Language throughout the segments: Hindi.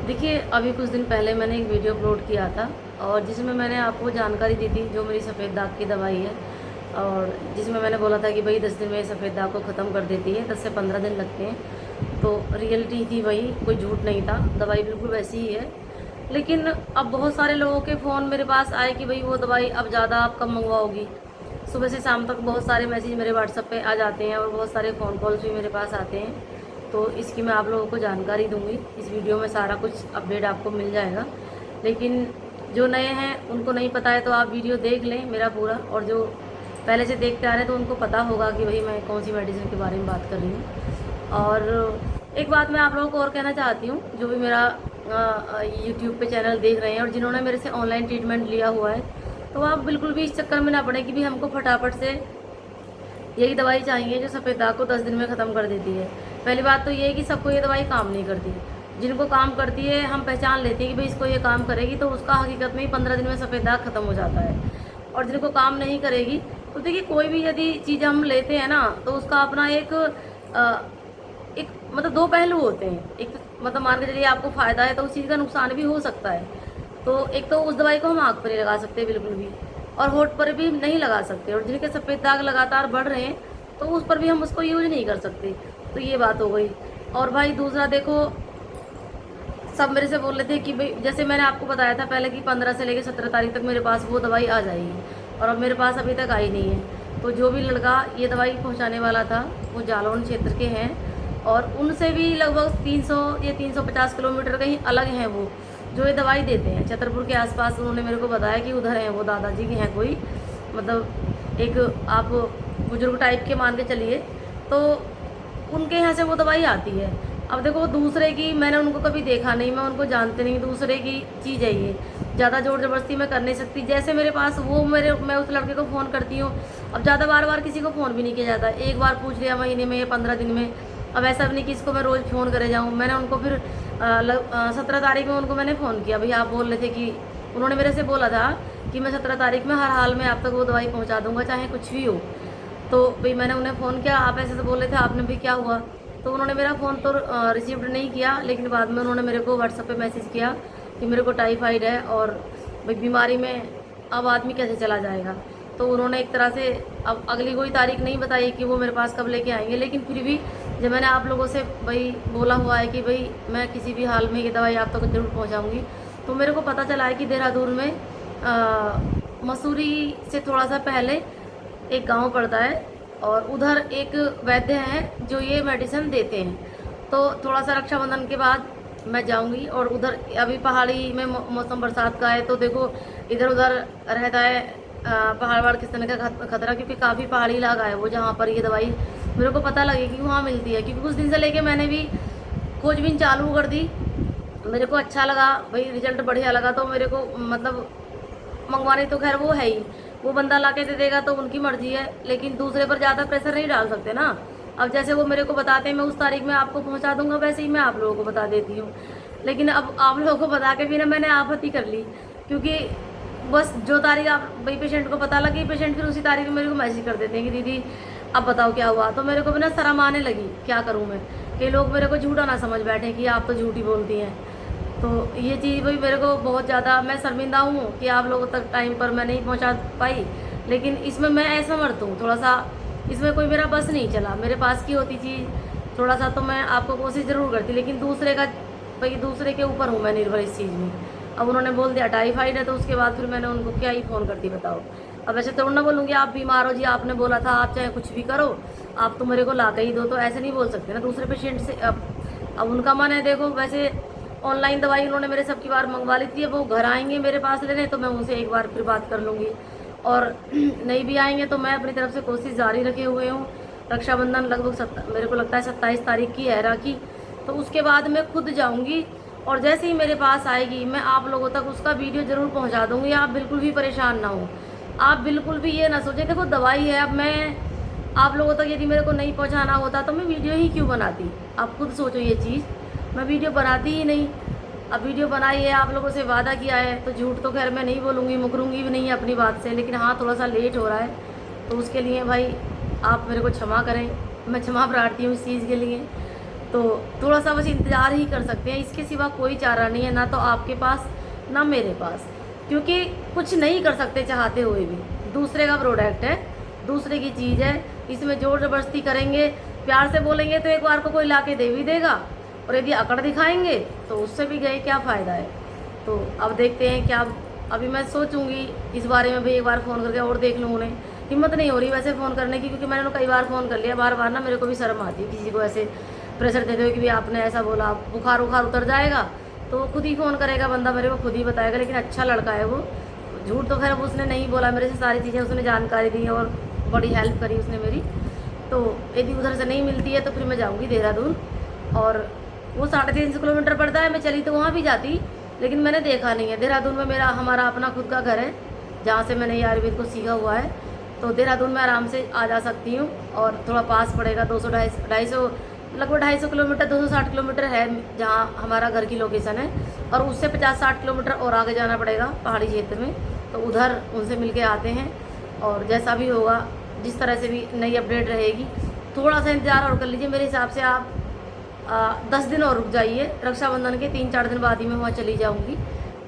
देखिए, अभी कुछ दिन पहले मैंने एक वीडियो अपलोड किया था और जिसमें मैंने आपको जानकारी दी थी जो मेरी सफ़ेद दाग की दवाई है, और जिसमें मैंने बोला था कि भाई 10 दिन में सफ़ेद दाग को ख़त्म कर देती है, 10 से 15 दिन लगते हैं। तो रियलिटी थी वही, कोई झूठ नहीं था, दवाई बिल्कुल वैसी ही है। लेकिन अब बहुत सारे लोगों के फ़ोन मेरे पास आए कि भाई वो दवाई अब ज़्यादा आप कब मंगवाओगी। सुबह से शाम तक बहुत सारे मैसेज मेरे व्हाट्सएप पे आ जाते हैं और बहुत सारे फ़ोन कॉल्स भी मेरे पास आते हैं। तो इसकी मैं आप लोगों को जानकारी दूंगी। इस वीडियो में सारा कुछ अपडेट आपको मिल जाएगा। लेकिन जो नए हैं उनको नहीं पता है तो आप वीडियो देख लें मेरा पूरा, और जो पहले से देखते आ रहे हैं तो उनको पता होगा कि भाई मैं कौन सी मेडिसिन के बारे में बात कर रही हूँ। और एक बात मैं आप लोगों को और कहना चाहती हूँ, जो भी मेरा यूट्यूब पे चैनल देख रहे हैं और जिन्होंने मेरे से ऑनलाइन ट्रीटमेंट लिया हुआ है, तो आप बिल्कुल भी इस चक्कर में ना पड़े कि भी हमको फटाफट से यही दवाई चाहिए जो सफ़ेद दाग को 10 दिन में ख़त्म कर देती है। पहली बात तो ये है कि सबको ये दवाई काम नहीं करती। जिनको काम करती है हम पहचान लेते हैं कि भाई इसको ये काम करेगी, तो उसका हकीकत में ही 15 दिन में सफ़ेद दाग ख़त्म हो जाता है। और जिनको काम नहीं करेगी, तो देखिए कोई भी यदि चीज़ हम लेते हैं ना, तो उसका अपना एक मतलब दो पहलू होते हैं। एक मतलब मान के चलिए आपको फ़ायदा है तो उस चीज़ का नुकसान भी हो सकता है। तो एक तो उस दवाई को हम आँख पर नहीं लगा सकते बिल्कुल भी, और होठ पर भी नहीं लगा सकते, और जिनके सफ़ेद दाग लगातार बढ़ रहे हैं तो उस पर भी हम उसको यूज नहीं कर सकते। तो ये बात हो गई। और भाई दूसरा देखो, सब मेरे से बोल रहे थे कि भाई जैसे मैंने आपको बताया था पहले कि 15 से लेकर 17 तारीख तक मेरे पास वो दवाई आ जाएगी, और अब मेरे पास अभी तक आई नहीं है। तो जो भी लड़का ये दवाई पहुंचाने वाला था वो जालौन क्षेत्र के हैं, और उनसे भी लगभग 300 या 350 किलोमीटर कहीं अलग हैं वो जो ये दवाई देते हैं। छतरपुर के आसपास उन्होंने मेरे को बताया कि उधर हैं वो, दादाजी के हैं कोई, मतलब एक आप बुजुर्ग टाइप के मान के चलिए। तो उनके यहाँ से वो दवाई आती है। अब देखो दूसरे की मैंने उनको कभी देखा नहीं, मैं उनको जानते नहीं, दूसरे की चीज़ है ये, ज़्यादा ज़ोर ज़बरदस्ती मैं कर नहीं सकती। जैसे मेरे पास वो मैं उस लड़के को फ़ोन करती हूँ, अब ज़्यादा बार बार किसी को फ़ोन भी नहीं किया जाता, एक बार पूछ लिया महीने में या 15 दिन में। अब ऐसा भी नहीं कि इसको मैं रोज़ फ़ोन करे जाऊँ। मैंने उनको फिर 17 तारीख में उनको मैंने फ़ोन किया, भैया आप बोल रहे थे कि, उन्होंने मेरे से बोला था कि मैं 17 तारीख में हर हाल में आप तक वो दवाई पहुँचा दूँगा चाहे कुछ भी हो। तो भाई मैंने उन्हें फ़ोन किया, आप ऐसे तो बोल रहे थे, आपने भी क्या हुआ। तो उन्होंने मेरा फ़ोन तो रिसीव्ड नहीं किया, लेकिन बाद में उन्होंने मेरे को व्हाट्सएप पे मैसेज किया कि मेरे को टाइफाइड है और भाई बीमारी में अब आदमी कैसे चला जाएगा। तो उन्होंने एक तरह से अब अगली कोई तारीख नहीं बताई कि वो मेरे पास कब लेके आएंगे, लेकिन फिर भी जब मैंने आप लोगों से भाई बोला हुआ है कि भाई मैं किसी भी हाल में ये दवाई आप तक जरूर पहुँचाऊँगी, तो मेरे को पता चला है कि देहरादून में मसूरी से थोड़ा सा पहले एक गांव पड़ता है, और उधर एक वैद्य हैं जो ये मेडिसिन देते हैं। तो थोड़ा सा रक्षाबंधन के बाद मैं जाऊंगी, और उधर अभी पहाड़ी में मौसम बरसात का है, तो देखो इधर उधर रहता है पहाड़ वहाड़ किस तरह का खतरा, क्योंकि काफ़ी पहाड़ी इलाका है वो जहाँ पर ये दवाई मेरे को पता लगेगी वहाँ मिलती है। क्योंकि कुछ दिन से लेके मैंने भी खोजबीन चालू कर दी, मेरे को अच्छा लगा भाई, रिजल्ट बढ़िया लगा, तो मेरे को मतलब मंगवाने तो खैर वो है ही, वो बंदा ला के दे देगा तो उनकी मर्जी है, लेकिन दूसरे पर ज़्यादा प्रेशर नहीं डाल सकते ना। अब जैसे वो मेरे को बताते हैं मैं उस तारीख में आपको पहुंचा दूंगा, वैसे ही मैं आप लोगों को बता देती हूँ। लेकिन अब आप लोगों को बता के भी ना मैंने आपत्ति कर ली, क्योंकि बस जो तारीख आप भाई पेशेंट को पता लगी, पेशेंट फिर उसी तारीख में मेरे को मैसेज कर देते हैं कि दीदी अब बताओ क्या हुआ। तो मेरे को भी ना शर्म आने लगी, क्या करूँ मैं, कि लोग मेरे को झूठा ना समझ बैठे कि आप तो झूठी बोलती हैं। तो ये चीज़ भाई मेरे को बहुत ज़्यादा, मैं शर्मिंदा हूँ कि आप लोगों तक टाइम पर मैं नहीं पहुँचा पाई। लेकिन इसमें मैं असमर्थ हूँ थोड़ा सा, इसमें कोई मेरा बस नहीं चला। मेरे पास की होती चीज़ थोड़ा सा तो मैं आपको कोशिश ज़रूर करती, लेकिन दूसरे का भाई दूसरे के ऊपर हूँ मैं निर्भर इस चीज़ में। अब उन्होंने बोल दिया टाइफाइड है, तो उसके बाद फिर मैंने उनको क्या ही फ़ोन करती बताओ। अब ऐसे तो ना बोलूँगी आप बीमार हो जी, आपने बोला था, आप चाहे कुछ भी करो, आप तो मेरे को ला के ही दो, तो ऐसे नहीं बोल सकते ना दूसरे पेशेंट से। अब उनका मन है, देखो वैसे ऑनलाइन दवाई उन्होंने मेरे सबकी बार मंगवा ली थी, अब वो घर आएंगे मेरे पास लेने तो मैं उनसे एक बार फिर बात कर लूँगी, और नहीं भी आएंगे तो मैं अपनी तरफ से कोशिश जारी रखे हुए हूँ। रक्षाबंधन लगभग मेरे को लगता है 27 तारीख की है राखी, तो उसके बाद मैं खुद जाऊँगी, और जैसे ही मेरे पास आएगी मैं आप लोगों तक उसका वीडियो ज़रूर पहुँचा दूँगी। आप बिल्कुल भी परेशान ना हो, आप बिल्कुल भी ये ना सोचें, देखो दवाई है, अब मैं आप लोगों तक यदि मेरे को नहीं पहुँचाना होता तो मैं वीडियो ही क्यों बनाती। आप खुद सोचो ये चीज़, मैं वीडियो बनाती ही नहीं। अब वीडियो बनाई है, आप लोगों से वादा किया है, तो झूठ तो खैर मैं नहीं बोलूँगी, मुकरूँगी भी नहीं अपनी बात से, लेकिन हाँ थोड़ा सा लेट हो रहा है, तो उसके लिए भाई आप मेरे को क्षमा करें, मैं क्षमा प्रार्थी हूँ इस चीज़ के लिए। तो थोड़ा सा बस इंतज़ार ही कर सकते हैं, इसके सिवा कोई चारा नहीं है, ना तो आपके पास ना मेरे पास, क्योंकि कुछ नहीं कर सकते चाहते हुए भी। दूसरे का प्रोडक्ट है, दूसरे की चीज़ है, इसमें ज़ोर ज़बरदस्ती करेंगे, प्यार से बोलेंगे तो एक बार को कोई ला के दे भी देगा, और यदि अकड़ दिखाएंगे तो उससे भी गए क्या फ़ायदा है। तो अब देखते हैं क्या। अभी मैं सोचूंगी इस बारे में भी एक बार फ़ोन करके और देख लूँ उन्हें। हिम्मत नहीं हो रही वैसे फ़ोन करने की, क्योंकि मैंने उन्हें कई बार फ़ोन कर लिया, बार बार ना मेरे को भी शर्म आती है किसी को ऐसे प्रेशर देते हुए कि भाई आपने ऐसा बोला, बुखार उखार उतर जाएगा तो खुद ही फ़ोन करेगा बंदा, मेरे को खुद ही बताएगा। लेकिन अच्छा लड़का है वो, झूठ तो खैर अब उसने नहीं बोला, मेरे से सारी चीज़ें उसने जानकारी दी और बड़ी हेल्प करी उसने मेरी। तो यदि उधर से नहीं मिलती है तो फिर मैं जाऊँगी देहरादून, और वो 350 किलोमीटर पड़ता है, मैं चली तो वहाँ भी जाती, लेकिन मैंने देखा नहीं है। देहरादून में हमारा अपना खुद का घर है जहाँ से मैंने ये आयुर्वेद को सीखा हुआ है, तो देहरादून में आराम से आ जा सकती हूँ। और थोड़ा पास पड़ेगा, 200-250 लगभग 250 किलोमीटर, 260 किलोमीटर है जहाँ हमारा घर की लोकेशन है, और उससे 50-60 किलोमीटर और आगे जाना पड़ेगा पहाड़ी क्षेत्र में, तो उधर उनसे मिल के आते हैं। और जैसा भी होगा, जिस तरह से भी नई अपडेट रहेगी, थोड़ा सा इंतज़ार और कर लीजिए। मेरे हिसाब से आप 10 दिन और रुक जाइए, रक्षाबंधन के 3-4 दिन बाद ही मैं वहाँ चली जाऊँगी,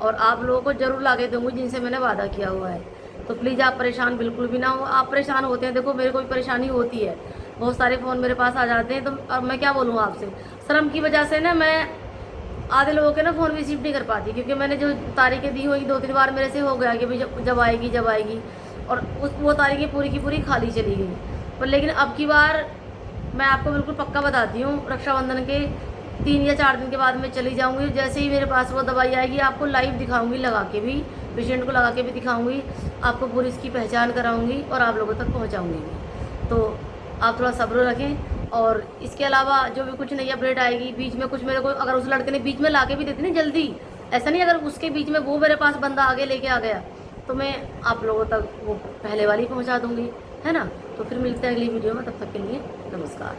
और आप लोगों को ज़रूर ला के दूँगी जिनसे मैंने वादा किया हुआ है। तो प्लीज़ आप परेशान बिल्कुल भी ना हो। आप परेशान होते हैं, देखो मेरे को भी परेशानी होती है, बहुत सारे फ़ोन मेरे पास आ जाते हैं, तो अब मैं क्या बोलूँ आपसे, शर्म की वजह से ना मैं आधे लोगों के ना फ़ोन रिसीव नहीं कर पाती, क्योंकि मैंने जो तारीखें दी हुई 2-3 बार मेरे से हो गया कि भाई जब आएगी जब आएगी, और वो तारीखें पूरी की पूरी खाली चली गई। पर लेकिन अब की बार मैं आपको बिल्कुल पक्का बताती हूँ, रक्षाबंधन के 3 या 4 दिन के बाद मैं चली जाऊँगी। जैसे ही मेरे पास वो दवाई आएगी आपको लाइव दिखाऊँगी, लगा के भी, पेशेंट को लगा के भी दिखाऊँगी, आपको पूरी इसकी पहचान कराऊँगी और आप लोगों तक पहुँचाऊँगी भी। तो आप थोड़ा सब्र रखें। और इसके अलावा जो भी कुछ नई अपडेट आएगी, बीच में कुछ मेरे को अगर उस लड़के ने बीच में ला के भी देती ना जल्दी, ऐसा नहीं, अगर उसके बीच में वो मेरे पास बंदा आगे लेके आ गया तो मैं आप लोगों तक वो पहले वाली पहुंचा दूंगी, है ना। तो फिर मिलते हैं अगली वीडियो में, तब तक के लिए नमस्कार।